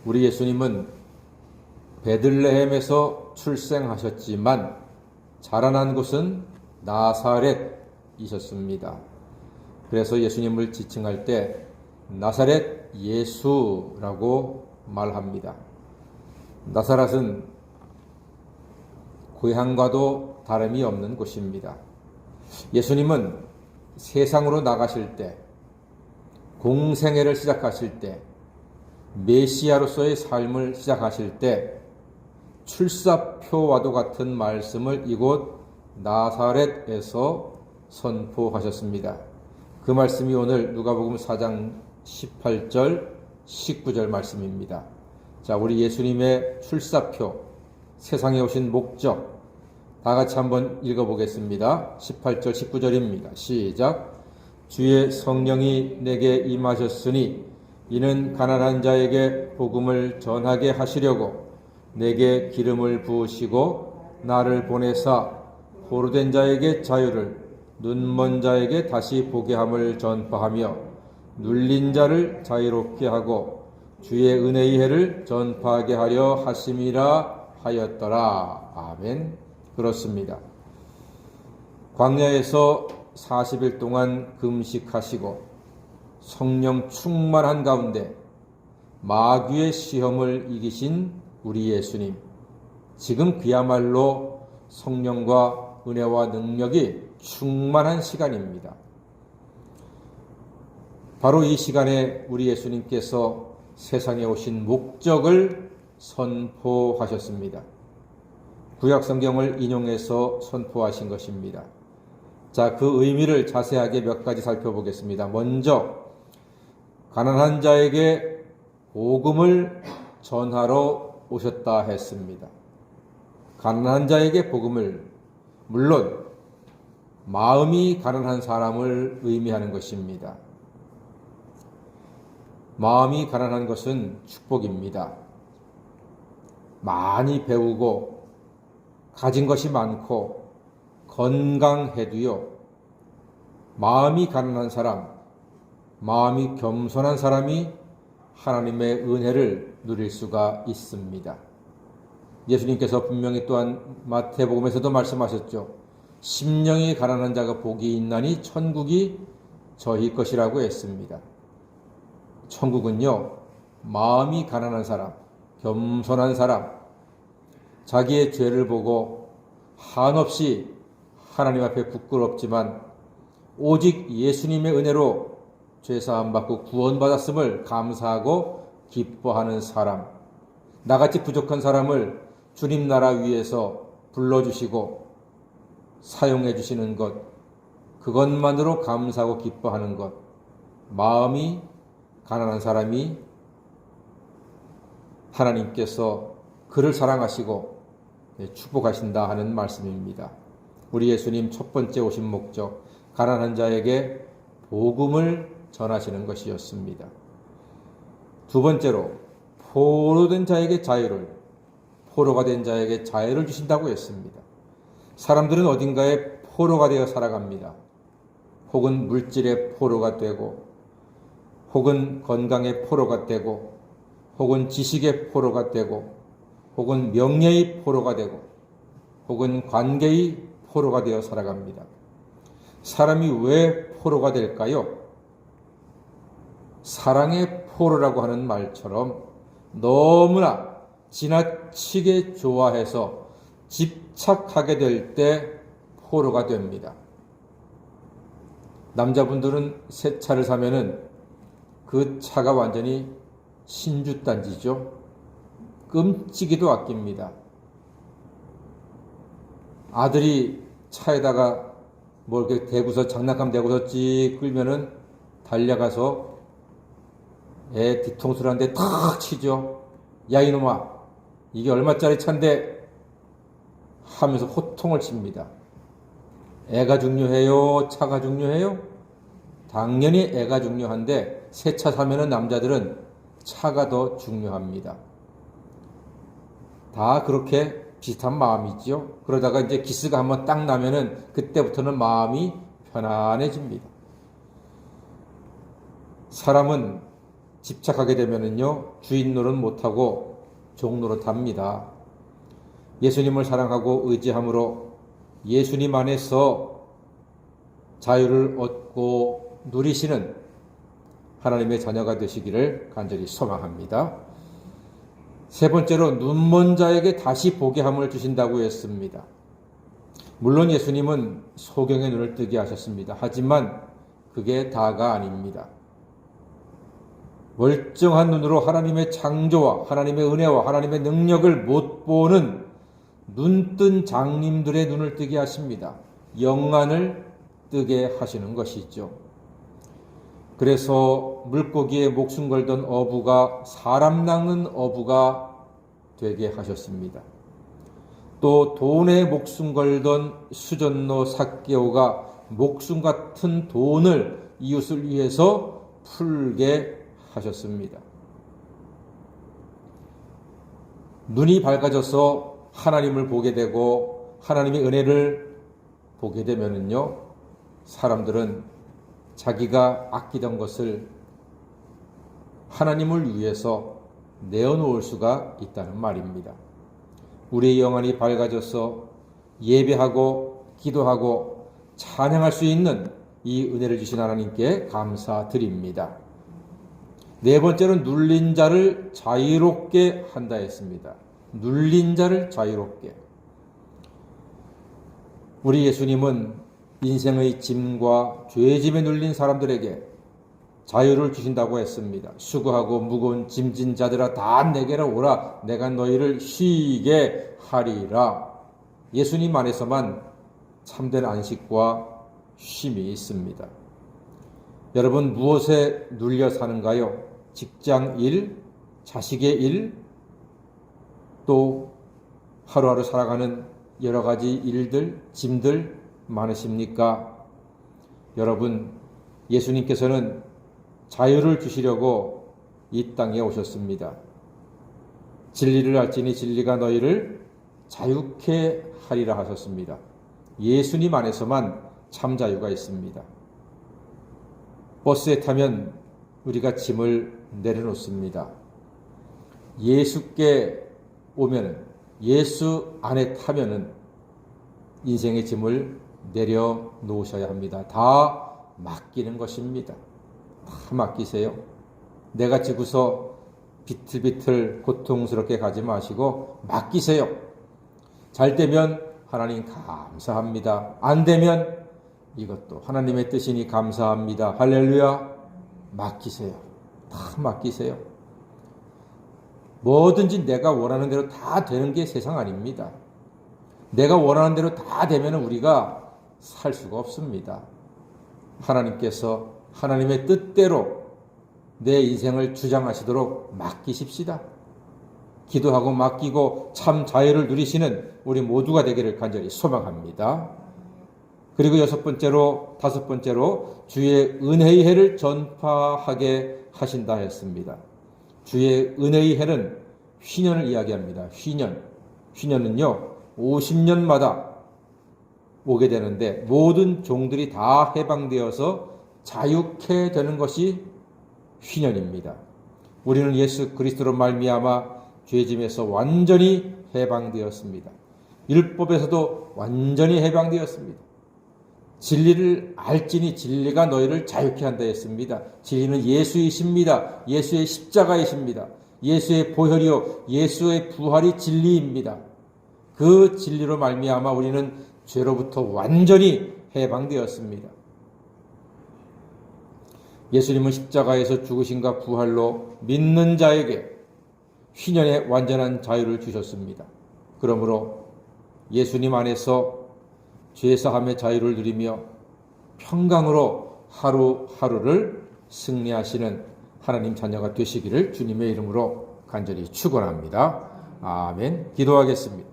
우리 예수님은 베들레헴에서 출생하셨지만 자라난 곳은 나사렛이셨습니다. 그래서 예수님을 지칭할 때 나사렛 예수라고 말합니다. 나사렛은 고향과도 다름이 없는 곳입니다. 예수님은 세상으로 나가실 때, 공생애를 시작하실 때, 메시아로서의 삶을 시작하실 때 출사표와도 같은 말씀을 이곳 나사렛에서 선포하셨습니다. 그 말씀이 오늘 누가복음 4장 18절, 19절 말씀입니다. 자, 우리 예수님의 출사표, 세상에 오신 목적, 다 같이 한번 읽어보겠습니다. 18절, 19절입니다. 시작. 주의 성령이 내게 임하셨으니 이는 가난한 자에게 복음을 전하게 하시려고 내게 기름을 부으시고 나를 보내사 포로된 자에게 자유를, 눈먼 자에게 다시 보게 함을 전파하며 눌린 자를 자유롭게 하고 주의 은혜의 해를 전파하게 하려 하심이라 하였더라. 아멘. 그렇습니다. 광야에서 40일 동안 금식하시고 성령 충만한 가운데 마귀의 시험을 이기신 우리 예수님, 지금 그야말로 성령과 은혜와 능력이 충만한 시간입니다. 바로 이 시간에 우리 예수님께서 세상에 오신 목적을 선포하셨습니다. 구약 성경을 인용해서 선포하신 것입니다. 자, 그 의미를 자세하게 몇 가지 살펴보겠습니다. 먼저 가난한 자에게 복음을 전하러 오셨다 했습니다. 가난한 자에게 복음을, 물론 마음이 가난한 사람을 의미하는 것입니다. 마음이 가난한 것은 축복입니다. 많이 배우고 가진 것이 많고 건강해도요, 마음이 가난한 사람, 마음이 겸손한 사람이 하나님의 은혜를 누릴 수가 있습니다. 예수님께서 분명히 또한 마태복음에서도 말씀하셨죠. 심령이 가난한 자가 복이 있나니 천국이 저희 것이라고 했습니다. 천국은요, 마음이 가난한 사람, 겸손한 사람, 자기의 죄를 보고 한없이 하나님 앞에 부끄럽지만 오직 예수님의 은혜로 죄사함 받고 구원받았음을 감사하고 기뻐하는 사람, 나같이 부족한 사람을 주님 나라 위에서 불러주시고 사용해 주시는 것, 그것만으로 감사하고 기뻐하는 것, 마음이 가난한 사람이 하나님께서 그를 사랑하시고 축복하신다 하는 말씀입니다. 우리 예수님 첫 번째 오신 목적, 가난한 자에게 복음을 전하시는 것이었습니다. 두 번째로 포로된 자에게 자유를, 포로가 된 자에게 자유를 주신다고 했습니다. 사람들은 어딘가에 포로가 되어 살아갑니다. 혹은 물질의 포로가 되고, 혹은 건강의 포로가 되고, 혹은 지식의 포로가 되고, 혹은 명예의 포로가 되고, 혹은 관계의 포로가 되어 살아갑니다. 사람이 왜 포로가 될까요? 사랑의 포로라고 하는 말처럼 너무나 지나치게 좋아해서 집착하게 될 때 포로가 됩니다. 남자분들은 새 차를 사면은 그 차가 완전히 신주단지죠. 끔찍이도 아낍니다. 아들이 차에다가 뭐 이렇게 대고서 장난감 대고서 찍 끌면은 달려가서 애 뒤통수를 한 대 탁 치죠. 야 이놈아, 이게 얼마짜리 차인데 하면서 호통을 칩니다. 애가 중요해요? 차가 중요해요? 당연히 애가 중요한데 새 차 사면은 남자들은 차가 더 중요합니다. 다 그렇게 비슷한 마음이죠. 그러다가 이제 기스가 한번 딱 나면은 그때부터는 마음이 편안해집니다. 사람은 집착하게 되면은요, 주인 노릇 못하고 종 노릇합니다. 예수님을 사랑하고 의지함으로 예수님 안에서 자유를 얻고 누리시는 하나님의 자녀가 되시기를 간절히 소망합니다. 세 번째로 눈먼 자에게 다시 보게 함을 주신다고 했습니다. 물론 예수님은 소경의 눈을 뜨게 하셨습니다. 하지만 그게 다가 아닙니다. 멀쩡한 눈으로 하나님의 창조와 하나님의 은혜와 하나님의 능력을 못 보는 눈뜬 장님들의 눈을 뜨게 하십니다. 영안을 뜨게 하시는 것이죠. 그래서 물고기에 목숨 걸던 어부가 사람 낚는 어부가 되게 하셨습니다. 또 돈에 목숨 걸던 수전노 삭개오가 목숨 같은 돈을 이웃을 위해서 풀게 하셨습니다. 눈이 밝아져서 하나님을 보게 되고 하나님의 은혜를 보게 되면은요, 사람들은 자기가 아끼던 것을 하나님을 위해서 내어놓을 수가 있다는 말입니다. 우리의 영안이 밝아져서 예배하고 기도하고 찬양할 수 있는 이 은혜를 주신 하나님께 감사드립니다. 네 번째는 눌린 자를 자유롭게 한다 했습니다. 눌린 자를 자유롭게. 우리 예수님은 인생의 짐과 죄의 짐에 눌린 사람들에게 자유를 주신다고 했습니다. 수고하고 무거운 짐진 자들아 다 내게로 오라. 내가 너희를 쉬게 하리라. 예수님 안에서만 참된 안식과 쉼이 있습니다. 여러분 무엇에 눌려 사는가요? 직장 일, 자식의 일, 또 하루하루 살아가는 여러 가지 일들, 짐들 많으십니까? 여러분, 예수님께서는 자유를 주시려고 이 땅에 오셨습니다. 진리를 알지니 진리가 너희를 자유케 하리라 하셨습니다. 예수님 안에서만 참 자유가 있습니다. 버스에 타면 우리가 짐을 내려놓습니다. 예수께 오면은, 예수 안에 타면은 인생의 짐을 내려놓으셔야 합니다. 다 맡기는 것입니다. 다 맡기세요. 내가 지고서 비틀비틀 고통스럽게 가지 마시고 맡기세요. 잘 되면 하나님 감사합니다. 안 되면 이것도 하나님의 뜻이니 감사합니다. 할렐루야. 맡기세요. 다 맡기세요. 뭐든지 내가 원하는 대로 다 되는 게 세상 아닙니다. 내가 원하는 대로 다 되면 우리가 살 수가 없습니다. 하나님께서 하나님의 뜻대로 내 인생을 주장하시도록 맡기십시다. 기도하고 맡기고 참 자유를 누리시는 우리 모두가 되기를 간절히 소망합니다. 그리고 다섯 번째로 주의 은혜의 해를 전파하게 하신다 했습니다. 주의 은혜의 해는 휘년을 이야기합니다. 휘년은요 50년마다 오게 되는데 모든 종들이 다 해방되어서 자유케 되는 것이 휘년입니다. 우리는 예수 그리스도로 말미암아 죄짐에서 완전히 해방되었습니다. 율법에서도 완전히 해방되었습니다. 진리를 알지니 진리가 너희를 자유케 한다 했습니다. 진리는 예수이십니다. 예수의 십자가이십니다. 예수의 보혈이요 예수의 부활이 진리입니다. 그 진리로 말미암아 우리는 죄로부터 완전히 해방되었습니다. 예수님은 십자가에서 죽으심과 부활로 믿는 자에게 휘년의 완전한 자유를 주셨습니다. 그러므로 예수님 안에서 죄사함의 자유를 누리며 평강으로 하루하루를 승리하시는 하나님 자녀가 되시기를 주님의 이름으로 간절히 축원합니다. 아멘. 기도하겠습니다.